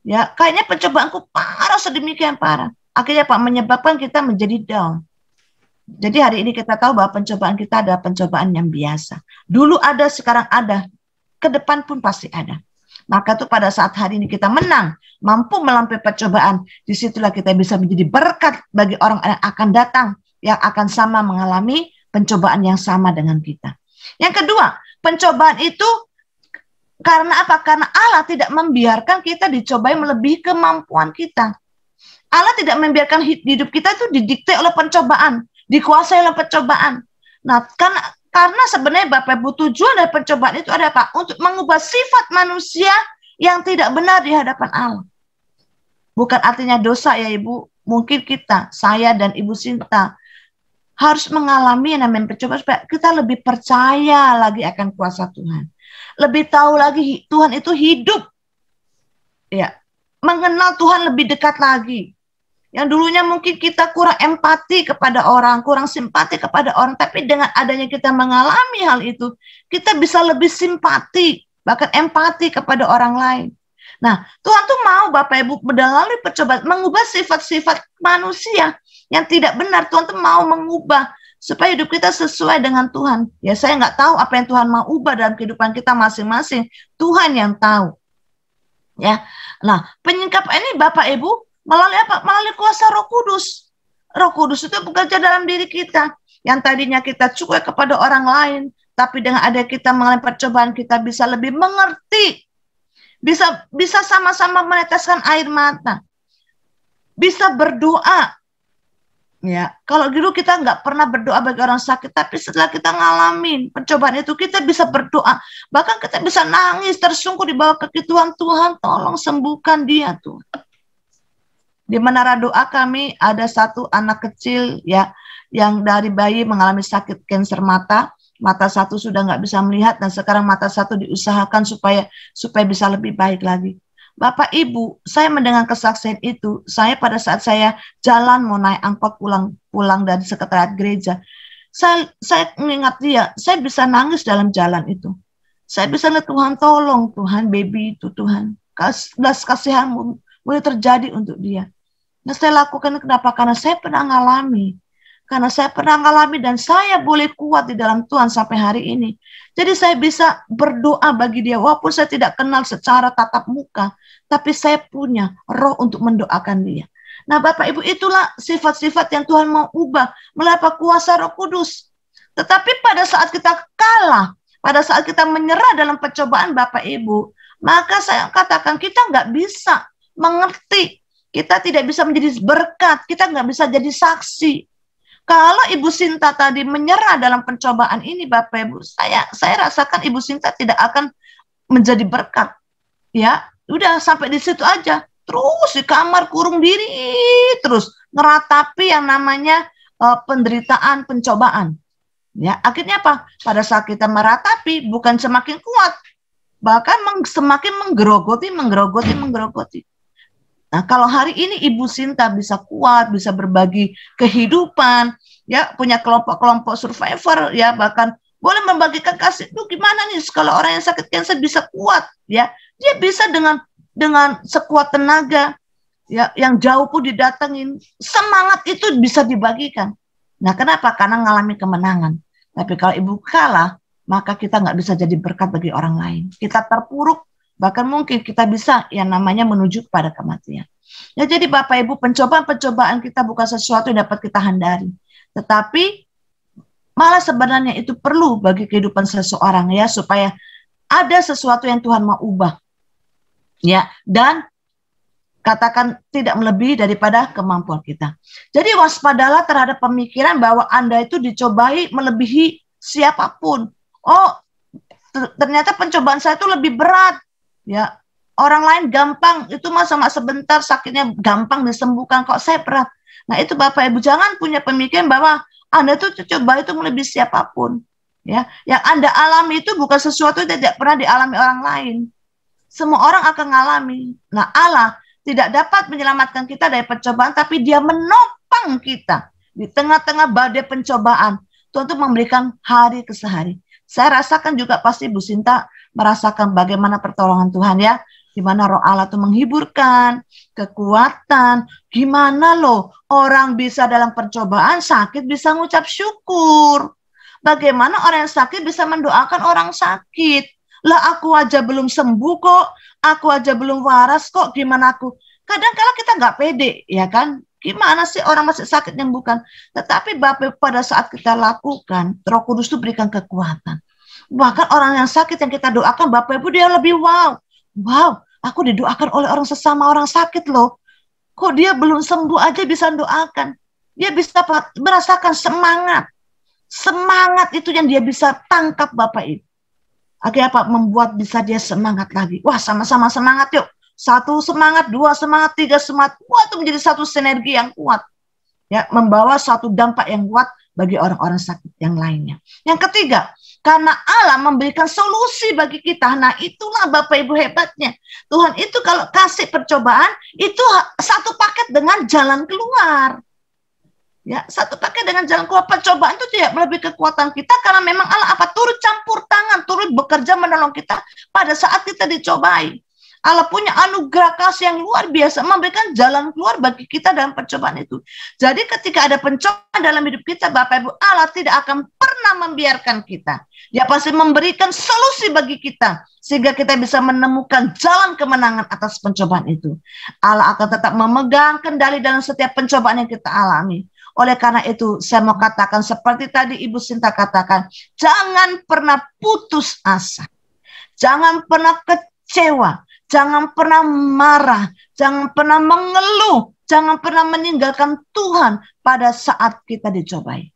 Ya, kayaknya pencobaanku parah, sedemikian parah. Akhirnya Pak menyebabkan kita menjadi down. Jadi hari ini kita tahu bahwa pencobaan kita adalah pencobaan yang biasa. Dulu ada, sekarang ada, ke depan pun pasti ada. Maka tuh pada saat hari ini kita menang, mampu melampaui percobaan, disitulah kita bisa menjadi berkat bagi orang yang akan datang, yang akan sama mengalami pencobaan yang sama dengan kita. Yang kedua, pencobaan itu karena apa? Karena Allah tidak membiarkan kita dicobai melebihi kemampuan kita. Allah tidak membiarkan hidup kita itu didikte oleh pencobaan, dikuasai oleh pencobaan. Nah, karena sebenarnya Bapak Ibu, tujuan dari pencobaan itu ada apa? Untuk mengubah sifat manusia yang tidak benar di hadapan Allah. Bukan artinya dosa ya Ibu. Mungkin kita, saya dan Ibu Sinta, harus mengalami yang namanya pencobaan supaya kita lebih percaya lagi akan kuasa Tuhan. Lebih tahu lagi Tuhan itu hidup. Ya, mengenal Tuhan lebih dekat lagi. Yang dulunya mungkin kita kurang empati kepada orang, kurang simpati kepada orang, tapi dengan adanya kita mengalami hal itu, kita bisa lebih simpati, bahkan empati kepada orang lain. Nah, Tuhan tuh mau Bapak Ibu melalui percobaan mengubah sifat-sifat manusia yang tidak benar. Tuhan tuh mau mengubah supaya hidup kita sesuai dengan Tuhan. Ya, saya nggak tahu apa yang Tuhan mau ubah dalam kehidupan kita masing-masing. Tuhan yang tahu. Ya, nah penyingkapan ini Bapak Ibu melalui apa? Melalui kuasa Roh Kudus. Roh Kudus itu bekerja dalam diri kita. Yang tadinya kita cuek kepada orang lain, tapi dengan ada kita mengalami percobaan, kita bisa lebih mengerti. Bisa sama-sama meneteskan air mata. Bisa berdoa. Ya, kalau dulu kita nggak pernah berdoa bagi orang sakit, tapi setelah kita ngalamin pencobaan itu, kita bisa berdoa. Bahkan kita bisa nangis, tersungkur di bawah kaki Tuhan. Tuhan, tolong sembuhkan dia, Tuhan. Di menara doa kami ada satu anak kecil ya yang dari bayi mengalami sakit kanker mata satu sudah nggak bisa melihat dan sekarang mata satu diusahakan supaya bisa lebih baik lagi. Bapak Ibu, saya mendengar kesaksian itu, saya pada saat saya jalan mau naik angkot pulang dari sekretariat gereja, saya mengingat dia, saya bisa nangis dalam jalan itu. Saya bisa lihat Tuhan, tolong Tuhan, baby itu Tuhan, kasihan-Mu boleh terjadi untuk dia. Nah, saya lakukan kenapa? Karena saya pernah ngalami. Dan saya boleh kuat di dalam Tuhan sampai hari ini. Jadi saya bisa berdoa bagi dia. Walaupun saya tidak kenal secara tatap muka. Tapi saya punya roh untuk mendoakan dia. Nah Bapak Ibu, itulah sifat-sifat yang Tuhan mau ubah melalui kuasa Roh Kudus. Tetapi pada saat kita kalah, pada saat kita menyerah dalam pencobaan Bapak Ibu, maka saya katakan kita nggak bisa mengerti. Kita tidak bisa menjadi berkat, kita nggak bisa jadi saksi. Kalau Ibu Sinta tadi menyerah dalam pencobaan ini, Bapak Ibu, saya rasakan Ibu Sinta tidak akan menjadi berkat. Ya, udah sampai di situ aja. Terus di kamar kurung diri, terus ngeratapi yang namanya penderitaan, pencobaan. Ya, akhirnya apa? Pada saat kita meratapi, bukan semakin kuat, bahkan semakin menggerogoti. Nah, kalau hari ini Ibu Sinta bisa kuat, bisa berbagi kehidupan, ya punya kelompok-kelompok survivor, ya bahkan boleh membagikan kasih. Itu gimana nih kalau orang yang sakit kanker bisa kuat, ya dia bisa dengan sekuat tenaga, ya yang jauh pun didatengin, semangat itu bisa dibagikan. Nah, kenapa? Karena mengalami kemenangan. Tapi kalau Ibu kalah, maka kita nggak bisa jadi berkat bagi orang lain. Kita terpuruk. Bahkan mungkin kita bisa yang namanya menuju kepada kematian. Ya, jadi Bapak Ibu, pencobaan kita bukan sesuatu yang dapat kita hindari. Tetapi malah sebenarnya itu perlu bagi kehidupan seseorang ya, supaya ada sesuatu yang Tuhan mau ubah. Ya, dan katakan tidak melebihi daripada kemampuan kita. Jadi waspadalah terhadap pemikiran bahwa Anda itu dicobai melebihi siapapun. Oh, ternyata pencobaan saya itu lebih berat. Ya, orang lain gampang, itu masa sebentar sakitnya gampang disembuhkan, kok saya berat. Nah, itu Bapak Ibu jangan punya pemikiran bahwa Anda itu coba itu melebihi siapapun. Ya, yang Anda alami itu bukan sesuatu yang tidak pernah dialami orang lain. Semua orang akan mengalami. Nah, Allah tidak dapat menyelamatkan kita dari pencobaan, tapi Dia menopang kita di tengah-tengah badai pencobaan untuk memberikan hari ke hari. Saya rasakan juga pasti Bu Sinta merasakan bagaimana pertolongan Tuhan ya. di mana roh Allah itu menghiburkan, kekuatan. Gimana loh orang bisa dalam percobaan sakit bisa ngucap syukur. Bagaimana orang yang sakit bisa mendoakan orang sakit? Lah aku aja belum sembuh kok, aku aja belum waras kok, gimana aku? Kadang kala kita nggak pede, ya kan? Gimana sih orang masih sakit yang bukan? Tetapi Bapak pada saat kita lakukan, Roh Kudus itu berikan kekuatan. Bahkan orang yang sakit yang kita doakan, Bapak Ibu dia lebih wow. Wow, aku didoakan oleh orang sesama orang sakit loh. Kok dia belum sembuh aja bisa doakan? Dia bisa merasakan semangat. Semangat itu yang dia bisa tangkap Bapak Ibu. Akhirnya apa? Membuat bisa dia semangat lagi. Wah, sama-sama semangat yuk. 1 semangat, 2 semangat, 3 semangat. Wah, itu menjadi satu sinergi yang kuat. Ya, membawa satu dampak yang kuat bagi orang-orang sakit yang lainnya. Yang ketiga, karena Allah memberikan solusi bagi kita. Nah, itulah Bapak Ibu hebatnya. Tuhan itu kalau kasih percobaan, itu satu paket dengan jalan keluar. Ya, satu paket dengan jalan keluar. Percobaan itu tidak melebihi kekuatan kita karena memang Allah turut campur tangan, turut bekerja menolong kita pada saat kita dicobai. Allah punya anugerah kasih yang luar biasa, memberikan jalan keluar bagi kita dalam percobaan itu. Jadi ketika ada pencobaan dalam hidup kita, Bapak Ibu, Allah tidak akan pernah membiarkan kita. Dia pasti memberikan solusi bagi kita, sehingga kita bisa menemukan jalan kemenangan atas pencobaan itu. Allah akan tetap memegang kendali dalam setiap pencobaan yang kita alami. Oleh karena itu, saya mau katakan seperti tadi Ibu Sinta katakan, jangan pernah putus asa. Jangan pernah kecewa. Jangan pernah marah, jangan pernah mengeluh, jangan pernah meninggalkan Tuhan pada saat kita dicobai.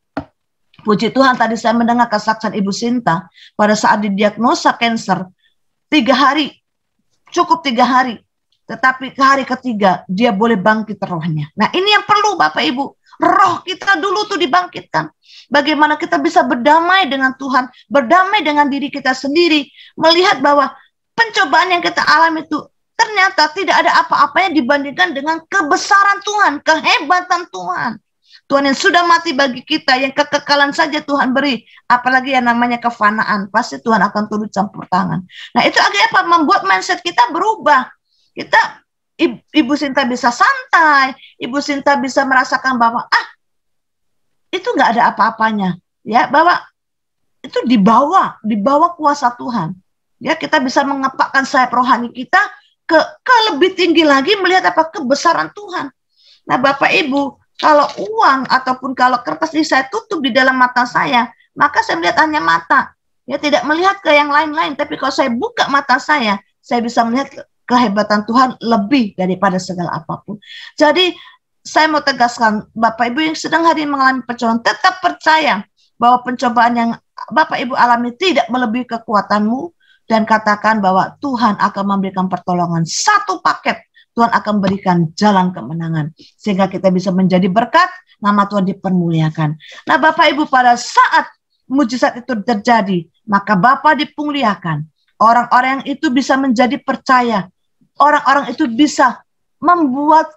Puji Tuhan, tadi saya mendengar kesaksian Ibu Sinta pada saat didiagnosa kanker 3 hari, cukup 3 hari. Tetapi ke hari ketiga dia boleh bangkit rohnya. Nah, ini yang perlu Bapak Ibu. Roh kita dulu tuh dibangkitkan. Bagaimana kita bisa berdamai dengan Tuhan, berdamai dengan diri kita sendiri, melihat bahwa pencobaan yang kita alami itu ternyata tidak ada apa-apanya dibandingkan dengan kebesaran Tuhan, kehebatan Tuhan. Tuhan yang sudah mati bagi kita, yang kekekalan saja Tuhan beri. Apalagi yang namanya kefanaan, pasti Tuhan akan turut campur tangan. Nah, itu akhirnya apa? Membuat mindset kita berubah. Kita, Ibu Sinta bisa santai, Ibu Sinta bisa merasakan bahwa, itu nggak ada apa-apanya. Ya, bahwa itu dibawa kuasa Tuhan. Ya, kita bisa mengepakkan sayap rohani kita ke lebih tinggi lagi melihat apa kebesaran Tuhan. Nah, Bapak Ibu, kalau uang ataupun kalau kertas ini saya tutup di dalam mata saya, maka saya melihat hanya mata. Ya, tidak melihat ke yang lain-lain. Tapi kalau saya buka mata saya bisa melihat kehebatan Tuhan lebih daripada segala apapun. Jadi, saya mau tegaskan, Bapak Ibu yang sedang hari ini mengalami pencobaan, tetap percaya bahwa pencobaan yang Bapak Ibu alami tidak melebihi kekuatanmu. Dan katakan bahwa Tuhan akan memberikan pertolongan. Satu paket Tuhan akan berikan jalan kemenangan. Sehingga kita bisa menjadi berkat, nama Tuhan dipermuliakan. Nah Bapak Ibu, pada saat mujizat itu terjadi, maka Bapak dipermuliakan. Orang-orang yang itu bisa menjadi percaya. Orang-orang itu bisa membuat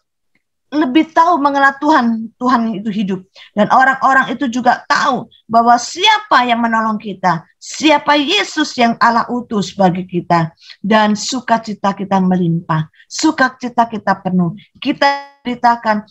lebih tahu mengenal Tuhan, Tuhan itu hidup. Dan orang-orang itu juga tahu bahwa siapa yang menolong kita, siapa Yesus yang Allah utus bagi kita. Dan sukacita kita melimpah, sukacita kita penuh. Kita beritakan,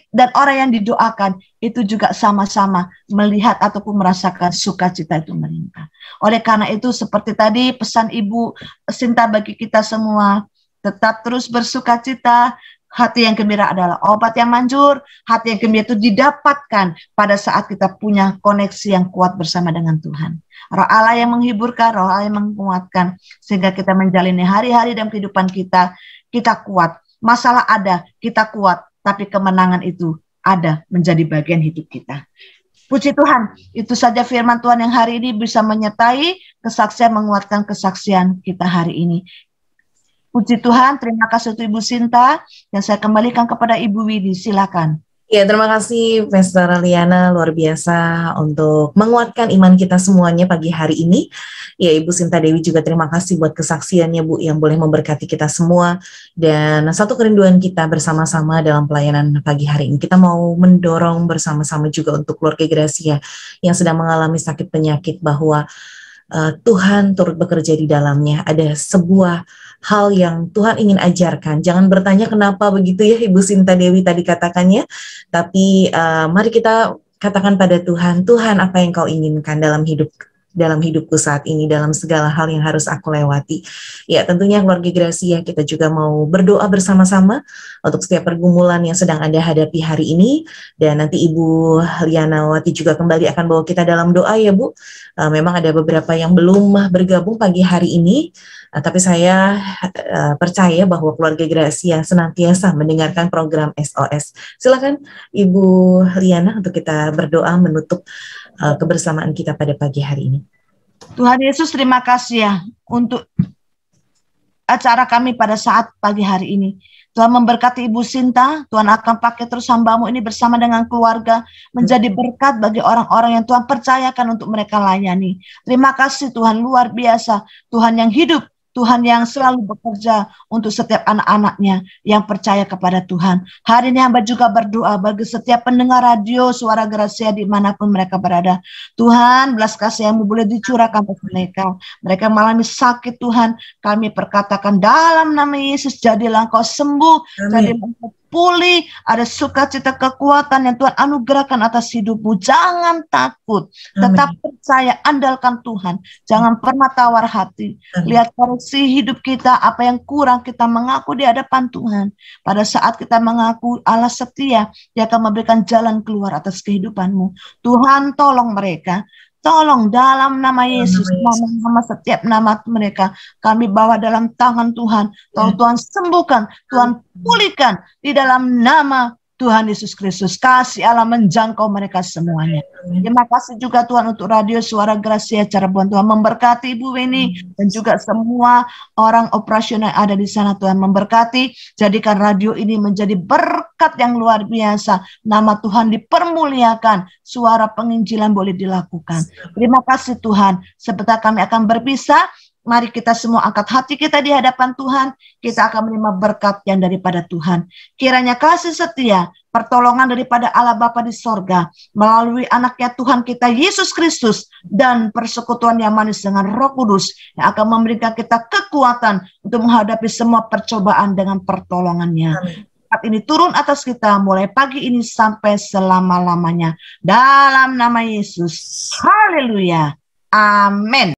dan orang yang didoakan itu juga sama-sama melihat ataupun merasakan sukacita itu melimpah. Oleh karena itu, seperti tadi pesan Ibu Sinta bagi kita semua, tetap terus bersukacita. Hati yang gembira adalah obat yang manjur. Hati yang gembira itu didapatkan pada saat kita punya koneksi yang kuat bersama dengan Tuhan. Roh Allah yang menghiburkan, roh Allah yang menguatkan. Sehingga kita menjalani hari-hari dalam kehidupan kita, kita kuat. Masalah ada, kita kuat. Tapi kemenangan itu ada menjadi bagian hidup kita. Puji Tuhan, itu saja firman Tuhan yang hari ini bisa menyertai kesaksian, menguatkan kesaksian kita hari ini. Puji Tuhan, terima kasih untuk Ibu Sinta, yang saya kembalikan kepada Ibu Widi, silakan. Ya, terima kasih Pastor Liana, luar biasa untuk menguatkan iman kita semuanya pagi hari ini. Ya, Ibu Sinta Dewi juga terima kasih buat kesaksiannya Bu, yang boleh memberkati kita semua. Dan satu kerinduan kita bersama-sama dalam pelayanan pagi hari ini, kita mau mendorong bersama-sama juga untuk keluarga Gracia yang sedang mengalami sakit penyakit, bahwa Tuhan turut bekerja di dalamnya. Ada sebuah hal yang Tuhan ingin ajarkan. Jangan bertanya kenapa begitu ya, Ibu Sinta Dewi tadi katakannya, tapi mari kita katakan pada Tuhan, Tuhan apa yang Kau inginkan dalam hidupku saat ini, dalam segala hal yang harus aku lewati. Ya, tentunya keluarga Gracia, kita juga mau berdoa bersama-sama untuk setiap pergumulan yang sedang Anda hadapi hari ini, dan nanti Ibu Lianawati juga kembali akan bawa kita dalam doa ya Bu. Memang ada beberapa yang belum bergabung pagi hari ini, tapi saya percaya bahwa keluarga Gracia senantiasa mendengarkan program SOS. Silakan Ibu Liana untuk kita berdoa menutup kebersamaan kita pada pagi hari ini. Tuhan Yesus, terima kasih ya untuk acara kami pada saat pagi hari ini. Tuhan memberkati Ibu Sinta, Tuhan akan pakai terus hamba-Mu ini bersama dengan keluarga, menjadi berkat bagi orang-orang yang Tuhan percayakan untuk mereka layani. Terima kasih Tuhan, luar biasa, Tuhan yang hidup, Tuhan yang selalu bekerja untuk setiap anak-anaknya yang percaya kepada Tuhan. Hari ini hamba juga berdoa bagi setiap pendengar radio Suara Gracia dimanapun mereka berada. Tuhan, belas kasih-Mu boleh dicurahkan ke mereka. Mereka mengalami sakit Tuhan, kami perkatakan dalam nama Yesus, jadilah Engkau sembuh, jadilah Engkau pulih, ada sukacita kekuatan yang Tuhan anugerahkan atas hidupmu. Jangan takut, tetap percaya, andalkan Tuhan. Jangan pernah tawar hati. Lihat koreksi hidup kita, apa yang kurang kita mengaku di hadapan Tuhan. Pada saat kita mengaku Allah setia, Dia akan memberikan jalan keluar atas kehidupanmu. Tuhan tolong mereka. Tolong dalam nama Yesus, nama setiap nama mereka, kami bawa dalam tangan Tuhan. Tolong Tuhan sembuhkan, Tuhan pulihkan di dalam nama Tuhan Yesus Kristus. Kasih Allah menjangkau mereka semuanya. Terima kasih juga Tuhan untuk Radio Suara Gracia Cirebon. Tuhan memberkati Ibu Weni dan juga semua orang operasional yang ada di sana. Tuhan memberkati, jadikan radio ini menjadi berkat yang luar biasa. Nama Tuhan dipermuliakan, suara penginjilan boleh dilakukan. Terima kasih Tuhan. Sebentar kami akan berpisah. Mari kita semua angkat hati kita di hadapan Tuhan. Kita akan menerima berkat yang daripada Tuhan. Kiranya kasih setia, pertolongan daripada Allah Bapa di sorga, melalui anaknya Tuhan kita Yesus Kristus, dan persekutuan yang manis dengan Roh Kudus, yang akan memberikan kita kekuatan untuk menghadapi semua percobaan dengan pertolongannya. Saat ini turun atas kita mulai pagi ini sampai selama-lamanya. Dalam nama Yesus. Haleluya. Amin.